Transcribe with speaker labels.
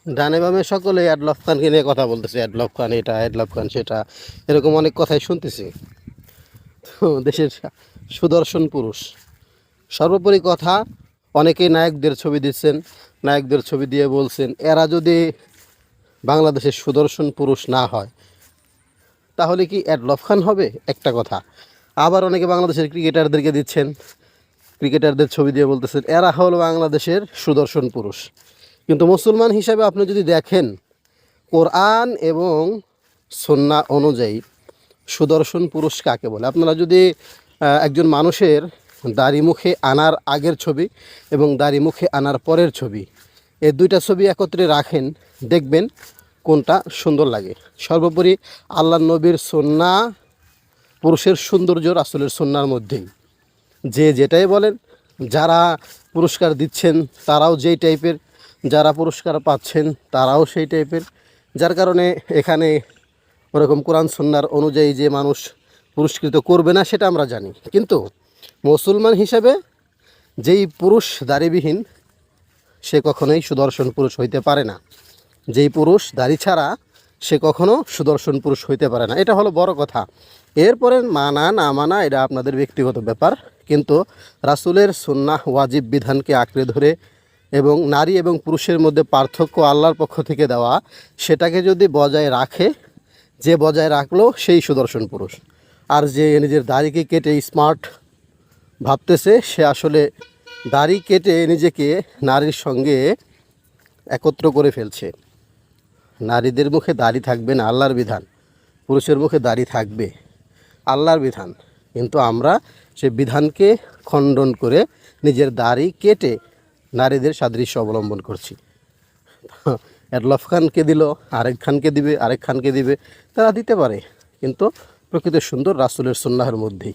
Speaker 1: ডানে বামে সকলে অ্যাডলফ খানকে নিয়ে কথা বলতেছে, অ্যাডলফ খান এটা, অ্যাডলফ খান সেটা, এরকম অনেক কথাই শুনতেছি। তো দেশের সুদর্শন পুরুষ, সর্বোপরি কথা, অনেকেই নায়কদের ছবি দিচ্ছেন, নায়কদের ছবি দিয়ে বলছেন এরা যদি বাংলাদেশের সুদর্শন পুরুষ না হয় তাহলে কি অ্যাডলফ খান হবে, একটা কথা। আবার অনেকে বাংলাদেশের ক্রিকেটারদেরকে দিচ্ছেন, ক্রিকেটারদের ছবি দিয়ে বলতেছেন এরা হলো বাংলাদেশের সুদর্শন পুরুষ। কিন্তু মুসলমান হিসাবে আপনি যদি দেখেন কোরআন এবং সুন্নাহ অনুযায়ী সুদর্শন পুরুষ কাকে বলে, আপনারা যদি একজন মানুষের দাড়ি মুখে আনার আগের ছবি এবং দাড়ি মুখে আনার পরের ছবি, এই দুইটা ছবি একত্রে রাখেন, দেখবেন কোনটা সুন্দর লাগে। সর্বোপরি আল্লাহ নবীর সুন্নাহ, পুরুষের সৌন্দর্য রাসূলের সুন্নাহর মধ্যেই। যে যেটাই বলেন, যারা পুরস্কার দিচ্ছেন তারাও যেই টাইপের, যারা পুরস্কার পাচ্ছেন তারাও সেই টাইপের, যার কারণে এখানে ওরকম কোরআন সুন্নাহর অনুযায়ী যে মানুষ পুরস্কৃত করবে না সেটা আমরা জানি। কিন্তু মুসলমান হিসেবে যেই পুরুষ দাড়িবিহীন সে কখনোই সুদর্শন পুরুষ হইতে পারে না, যেই পুরুষ দাড়ি ছাড়া সে কখনো সুদর্শন পুরুষ হইতে পারে না, এটা হলো বড় কথা। এরপরে মানা না মানা এটা আপনাদের ব্যক্তিগত ব্যাপার, কিন্তু রাসূলের সুন্নাহ ওয়াজিব বিধানকে আঁকড়ে ধরে এবং নারী এবং পুরুষের মধ্যে পার্থক্য আল্লাহর পক্ষ থেকে দেওয়া, সেটাকে যদি বজায় রাখে, যে বজায় রাখলো সেই সুদর্শন পুরুষ। আর যে নিজের দাড়িকে কেটে স্মার্ট ভাবতেছে সে আসলে দাড়ি কেটে নিজেকে নারীর সঙ্গে একত্র করে ফেলছে। নারীদের মুখে দাড়ি থাকবে না, আল্লাহর বিধান, পুরুষের মুখে দাড়ি থাকবে, আল্লাহর বিধান। কিন্তু আমরা সে বিধানকে খণ্ডন করে নিজের দাড়ি কেটে নারীদের সাদৃশ্য অবলম্বন করছি। অ্যাডলফ খানকে দিল, আরেক খানকে দিবে, আরেক খানকে দিবে, তারা দিতে পারে, কিন্তু প্রকৃত সুন্দর রাসূলের সুন্নাহের মধ্যেই।